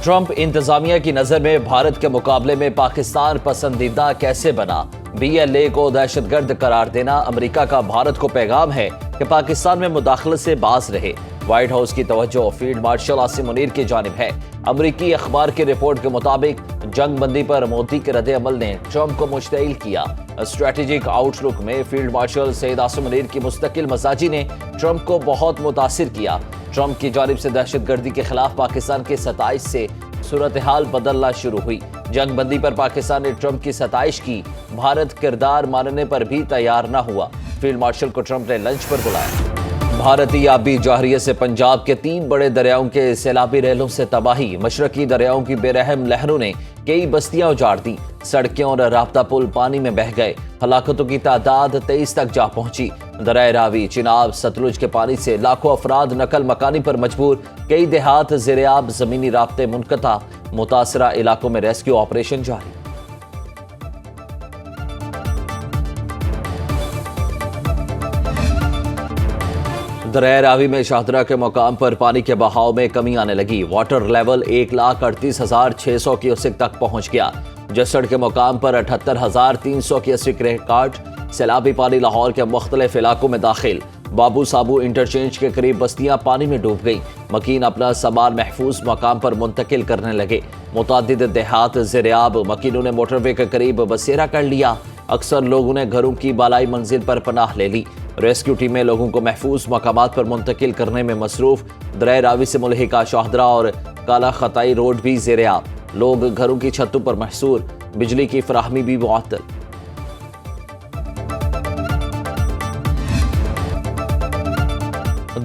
Trump انتظامیہ کی نظر میں بھارت کے مقابلے میں پاکستان پسندیدہ کیسے بنا؟ BLA کو دہشت گرد قرار دینا امریکہ کا بھارت کو پیغام ہے کہ پاکستان میں مداخلت سے باز رہے۔ وائٹ ہاؤس کی توجہ فیلڈ مارشل عاصم منیر کی جانب ہے۔ امریکی اخبار کی رپورٹ کے مطابق جنگ بندی پر مودی کے رد عمل نے ٹرمپ کو مشتعل کیا۔ اسٹریٹجک آؤٹ لک میں فیلڈ مارشل سید عاصم منیر کی مستقل مزاجی نے ٹرمپ کو بہت متاثر کیا۔ ٹرمپ کی جانب سے دہشت گردی کے خلاف پاکستان کی ستائش سے صورتحال بدلنا شروع ہوئی۔ جنگ بندی پر پاکستان نے ٹرمپ کی ستائش کی، بھارت کردار ماننے پر بھی تیار نہ ہوا۔ فیلڈ مارشل کو ٹرمپ نے لنچ پر بلایا۔ بھارتی آبی جوہریے سے پنجاب کے 3 بڑے دریاؤں کے سیلابی ریلوں سے تباہی۔ مشرقی دریاؤں کی بے رحم لہروں نے کئی بستیاں اجاڑ دیں، سڑکیں اور رابطہ پل پانی میں بہہ گئے۔ ہلاکتوں کی تعداد 23 تک جا پہنچی۔ دریائے راوی، چناب، ستلج کے پانی سے لاکھوں افراد نقل مکانی پر مجبور، کئی دیہات زیرآب، زمینی رابطے منقطع، متاثرہ علاقوں میں ریسکیو آپریشن جاری۔ دریائے راوی میں شاہدرہ کے مقام پر پانی کے بہاؤ میں کمی آنے لگی۔ واٹر لیول 1,38,600 کیوسک تک پہنچ گیا۔ جسڑ کے مقام پر 78,300 کیوسک ریکارڈ۔ سیلابی پانی لاہور کے مختلف علاقوں میں داخل۔ بابو سابو انٹرچینج کے قریب بستیاں پانی میں ڈوب گئی۔ مکین اپنا سامان محفوظ مقام پر منتقل کرنے لگے۔ متعدد دیہات زیرآب، مکینوں نے موٹر وے کے قریب بسیرا کر لیا۔ اکثر لوگوں نے گھروں کی بالائی منزل پر پناہ لے لی۔ ریسکیو ٹیمیں لوگوں کو محفوظ مقامات پر منتقل کرنے میں مصروف۔ دریائے راوی سے ملحقہ شاہدرہ اور کالا خطائی روڈ بھی زیرآب، لوگ گھروں کی چھتوں پر محصور، بجلی کی فراہمی بھی معطل۔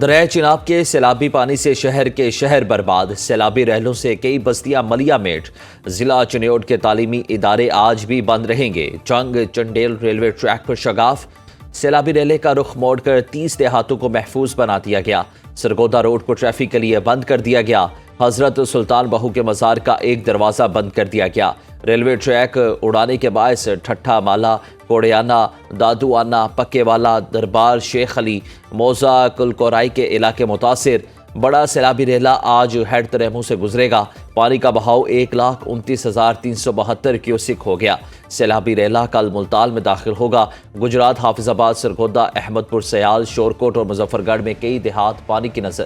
دریائے چناب کے سیلابی پانی سے شہر کے شہر برباد۔ سیلابی ریلوں سے کئی بستیاں ملیا میٹ۔ ضلع چنیوٹ کے تعلیمی ادارے آج بھی بند رہیں گے۔ چنگ چنڈیل ریلوے ٹریک پر شگاف۔ سیلابی ریلے کا رخ موڑ کر 30 دیہاتوں کو محفوظ بنا دیا گیا۔ سرگودا روڈ کو ٹریفک کے لیے بند کر دیا گیا۔ حضرت سلطان بہو کے مزار کا ایک دروازہ بند کر دیا گیا۔ ریلوے ٹریک اڑانے کے باعث ٹھٹھا مالا، کوڑیانہ، دادو آنا، پکے والا، دربار شیخ علی، موزہ کلکورائی کے علاقے متاثر۔ بڑا سیلابی ریلا آج ہیڈ ترہموں سے گزرے گا۔ پانی کا بہاؤ 1,29,372 کیوسک ہو گیا۔ سیلابی ریلا کل ملتان میں داخل ہوگا۔ گجرات، حافظ آباد، سرگودا، احمد پور سیال، شورکوٹ اور مظفر گڑھ میں کئی دیہات پانی کی نظر۔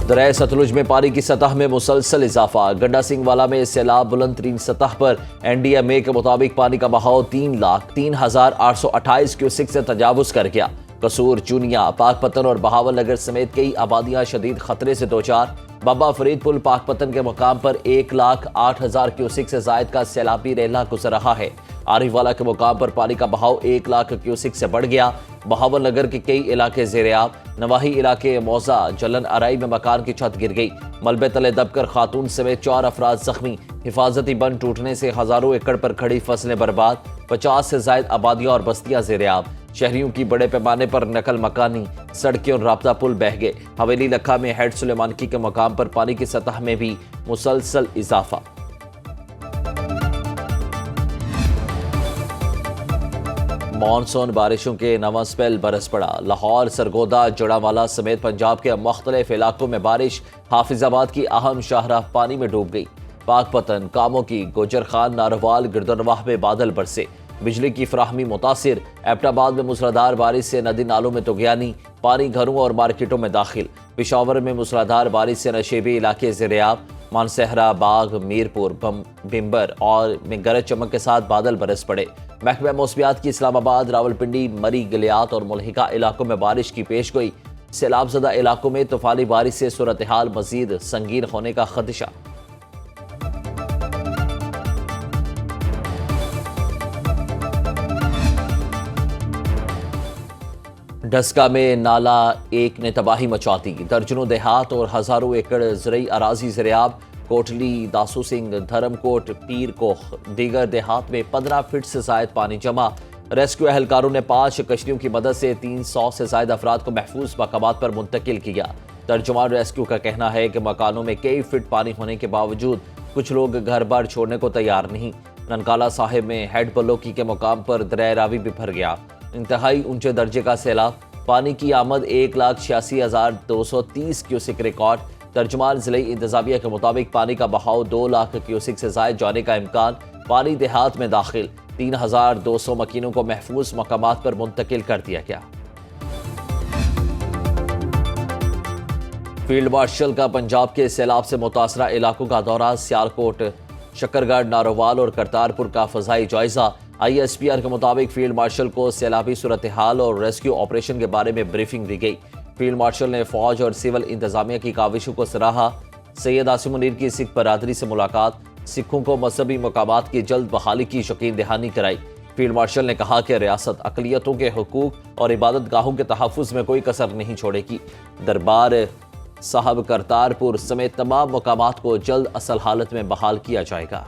دریائے ستلج میں پانی کی سطح میں مسلسل اضافہ۔ گنڈا سنگھ والا میں سیلاب بلند ترین سطح پر۔ NDMA کے مطابق پانی کا بہاؤ 3,03,828 کیوسک سے تجاوز کر گیا۔ قصور، چونیا، پاک پتن اور بہاول نگر سمیت کئی آبادیاں شدید خطرے سے دوچار۔ بابا فرید پل پاک پتن کے مقام پر 1,08,000 کیوسک سے زائد کا سیلابی ریلا گزر رہا ہے۔ عارف والا کے مقام پر پانی کا بہاؤ 1,00,000 کیوسک سے بڑھ گیا۔ بہاول نگر کے کئی علاقے زیرآب۔ نواحی علاقے موزہ، جلن ارائی میں مکان کی چھت گر گئی۔ ملبے تلے دب کر خاتون سمیت 4 افراد زخمی۔ حفاظتی بند ٹوٹنے سے ہزاروں ایکڑ پر کھڑی فصلیں برباد۔ 50 سے زائد آبادیاں اور بستیاں زیرآب۔ شہریوں کی بڑے پیمانے پر نقل مکانی، سڑکیں اور رابطہ پل بہہ گئے۔ حویلی لکھا میں ہیڈ سلیمانکی کے مقام پر پانی کی سطح میں بھی مسلسل اضافہ۔ مانسون بارشوں کے نواں سپیل برس پڑا۔ لاہور، سرگودا، جڑاوالا سمیت پنجاب کے مختلف علاقوں میں بارش۔ حافظ آباد کی اہم شاہراہ پانی میں ڈوب گئی۔ پاک پتن، کاموں کی، گوجر خان، ناروال، گردنواہ میں بادل برسے۔ بجلی کی فراہمی متاثر۔ ایبٹ آباد میں موسلادھار بارش سے ندی نالوں میں طغیانی، پانی گھروں اور مارکیٹوں میں داخل۔ پشاور میں موسلادھار بارش سے نشیبی علاقے زیرآب۔ مانسہرہ، باغ، میرپور، بمبر اور میں گرج چمک کے ساتھ بادل برس پڑے۔ محکمہ موسمیات کی اسلام آباد، راولپنڈی، مری، گلیات اور ملحقہ علاقوں میں بارش کی پیش گوئی۔ سیلاب زدہ علاقوں میں طوفانی بارش سے صورتحال مزید سنگین ہونے کا خدشہ۔ ڈسکا میں نالا 1 نے تباہی مچا دی۔ درجنوں دیہات اور ہزاروں ایکڑ زرعی اراضی زیرآب۔ کوٹلی، داسو سنگھ، دھرم کوٹ، پیر کوہ، دیگر دیہات میں 15 فٹ سے زائد پانی جمع۔ ریسکیو اہلکاروں نے 5 کشتیوں کی مدد سے 300 سے زائد افراد کو محفوظ مقامات پر منتقل کیا۔ ترجمان ریسکیو کا کہنا ہے کہ مکانوں میں کئی فٹ پانی ہونے کے باوجود کچھ لوگ گھر بار چھوڑنے کو تیار نہیں۔ ننکالہ صاحب میں ہیڈ بلوکی کے مقام پر دریائے راوی بھی بھر گیا۔ انتہائی اونچے درجے کا سیلاب۔ پانی کی آمد 1,86,230 کیوسک ریکارڈ۔ ترجمان ضلعی انتظامیہ کے مطابق پانی کا بہاؤ 2 لاکھ کیوسک سے زائد جانے کا امکان، پانی دیہات میں داخل 3200 مکینوں کو محفوظ مقامات پر منتقل کر دیا گیا۔ فیلڈ مارشل کا پنجاب کے سیلاب سے متاثرہ علاقوں کا دورہ، سیالکوٹ، شکرگڑھ، نارووال اور کرتارپور کا فضائی جائزہ۔ ISPR کے مطابق فیلڈ مارشل کو سیلابی صورتحال اور ریسکیو آپریشن کے بارے میں بریفنگ دی گئی۔ فیلڈ مارشل نے فوج اور سول انتظامیہ کی کاوشوں کو سراہا۔ سید عاصم منیر کی سکھ برادری سے ملاقات، سکھوں کو مذہبی مقامات کی جلد بحالی کی یقین دہانی کرائی۔ فیلڈ مارشل نے کہا کہ ریاست اقلیتوں کے حقوق اور عبادت گاہوں کے تحفظ میں کوئی کسر نہیں چھوڑے گی۔ دربار صاحب کرتارپور سمیت تمام مقامات کو جلد اصل حالت میں بحال کیا جائے گا۔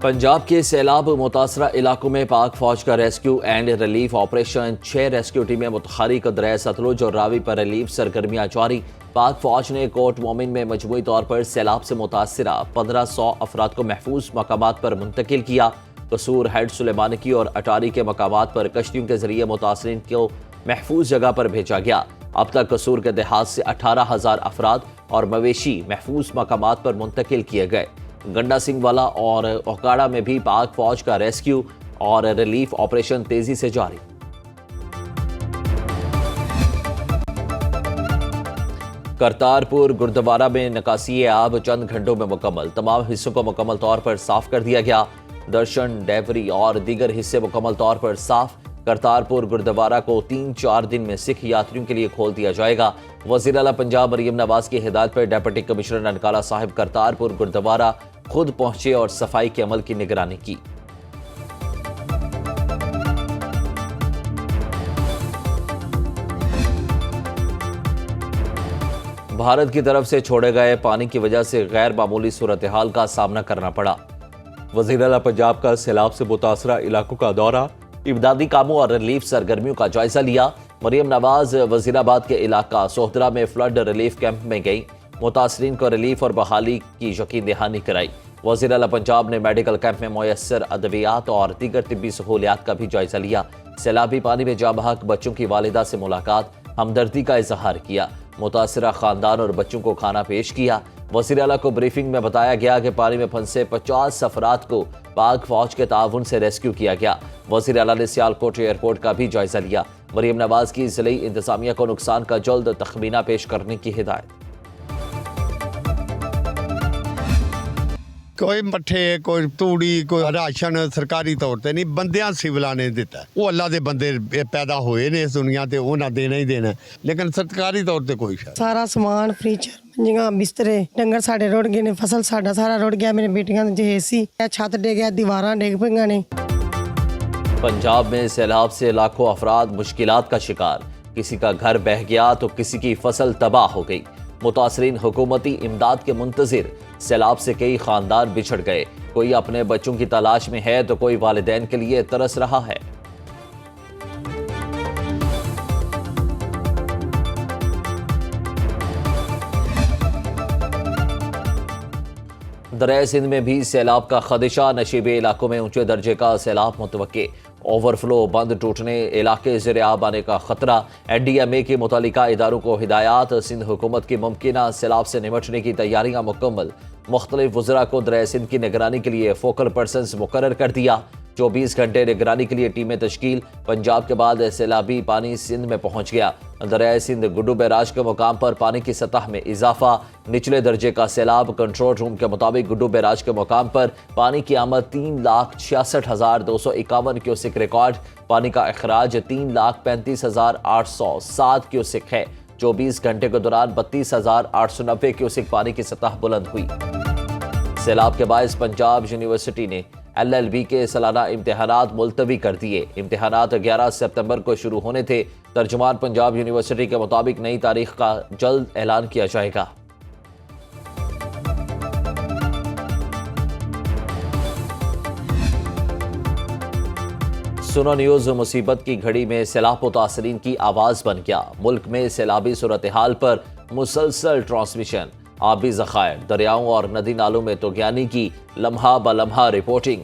پنجاب کے سیلاب متاثرہ علاقوں میں پاک فوج کا rescue and relief operation, 6 rescue ٹیمیں متحرک، دریائے ستلج اور راوی پر ریلیف سرگرمیاں جاری۔ پاک فوج نے کوٹ مومن میں مجموعی طور پر سیلاب سے متاثرہ 1500 افراد کو محفوظ مقامات پر منتقل کیا۔ قصور، ہیڈ سلیمانکی اور اٹاری کے مقامات پر کشتیوں کے ذریعے متاثرین کو محفوظ جگہ پر بھیجا گیا۔ اب تک قصور کے دیہات سے 18,000 افراد اور مویشی محفوظ مقامات پر منتقل کیے گئے۔ گنڈا سنگھ والا اور اوکاڑا میں بھی پاک فوج کا ریسکیو اور ریلیف آپریشن تیزی سے جاری۔ کرتارپور گردوارہ میں نکاسی آب چند گھنٹوں میں مکمل، تمام حصوں کو مکمل طور پر صاف کر دیا گیا۔ درشن، ڈیوری اور دیگر حصے مکمل طور پر صاف۔ کرتارپور گردوارہ کو 3-4 دن میں سکھ یاتریوں کے لیے کھول دیا جائے گا۔ وزیر اعلیٰ پنجاب مریم نواز کی ہدایت پر ڈپٹی کمشنر ننکالہ صاحب کرتارپور گردوارہ خود پہنچے اور صفائی کے عمل کی نگرانی کی۔ بھارت کی طرف سے چھوڑے گئے پانی کی وجہ سے غیر معمولی صورتحال کا سامنا کرنا پڑا۔ وزیر اعلیٰ پنجاب کا سیلاب سے متاثرہ علاقوں کا دورہ، امدادی کاموں اور ریلیف سرگرمیوں کا جائزہ لیا۔ مریم نواز وزیر آباد کے علاقہ سوہدرا میں فلڈ ریلیف کیمپ میں گئی، متاثرین کو ریلیف اور بحالی کی یقین دہانی کرائی۔ وزیر اعلیٰ پنجاب نے میڈیکل کیمپ میں میسر ادویات اور دیگر طبی سہولیات کا بھی جائزہ لیا۔ سیلابی پانی میں جاں بحق بچوں کی والدہ سے ملاقات، ہمدردی کا اظہار کیا، متاثرہ خاندان اور بچوں کو کھانا پیش کیا۔ وزیر اعلیٰ کو بریفنگ میں بتایا گیا کہ پانی میں پھنسے 50 افراد کو پاک فوج کے تعاون سے ریسکیو کیا گیا۔ وزیر اعلیٰ نے سیالکوٹ ایئرپورٹ کا بھی جائزہ لیا۔ مریم نواز کی ضلعی انتظامیہ کو نقصان کا جلد تخمینہ پیش کرنے کی ہدایت۔ کوئی مٹھے، کوئی توڑی، کوئی راشن سرکاری طور تے نہیں، بندیاں سیولاں نے دیتا ہے۔ وہ اللہ دے بندے پیدا ہوئے نے اس دنیا تے، انہاں دینا ہی دینا، لیکن سرکاری طور تے کوئی شاید۔ سارا سامان فرنیچر، منجیاں، بسترے، ڈنگر ساڈے رڑ گئے نے، فصل ساڈا سارا رڑ گیا، میرے بیٹیاں دے AC، چھت ڈگ گیا، دیواراں ڈگ پئیاں نے۔ پنجاب میں سیلاب سے لاکھوں افراد مشکلات کا شکار، کسی کا گھر بہہ گیا تو کسی کی فصل تباہ ہو گئی۔ متاثرین حکومتی امداد کے منتظر، سیلاب سے کئی خاندان بچھڑ گئے، کوئی اپنے بچوں کی تلاش میں ہے تو کوئی والدین کے لیے ترس رہا ہے۔ دریائے سندھ میں بھی سیلاب کا خدشہ، نشیبی علاقوں میں اونچے درجے کا سیلاب متوقع، اوور فلو، بند ٹوٹنے، علاقے زیر آب آنے کا خطرہ۔ NDMA کے متعلقہ اداروں کو ہدایات، سندھ حکومت کی ممکنہ سیلاب سے نمٹنے کی تیاریاں مکمل۔ مختلف وزراء کو دریائے سندھ کی نگرانی کے لیے فوکل پرسنز مقرر کر دیا۔ 24 گھنٹے نگرانی کے لیے ٹیمیں تشکیل۔ پنجاب کے بعد سیلابی پانی سندھ میں پہنچ گیا۔ دریائے سندھ گڈو بیراج کے مقام پر پانی کی سطح میں اضافہ، نچلے درجے کا سیلاب۔ کنٹرول روم کے مطابق گڈو بیراج کے مقام پر پانی کی آمد 3,66,251 کیوسک ریکارڈ، پانی کا اخراج 3,35,807 کیوسک ہے۔ 24 گھنٹے کے دوران 32,890 کیوسک پانی کی سطح بلند ہوئی۔ سیلاب کے باعث پنجاب یونیورسٹی نے LLB کے سالانہ امتحانات ملتوی کر دیے۔ امتحانات 11 ستمبر کو شروع ہونے تھے۔ ترجمان پنجاب یونیورسٹی کے مطابق نئی تاریخ کا جلد اعلان کیا جائے گا۔ سنو نیوز مصیبت کی گھڑی میں سیلاب متاثرین کی آواز بن گیا۔ ملک میں سیلابی صورتحال پر مسلسل ٹرانسمیشن، آبی ذخائر، دریاؤں اور ندی نالوں میں طغیانی کی لمحہ بہ لمحہ رپورٹنگ۔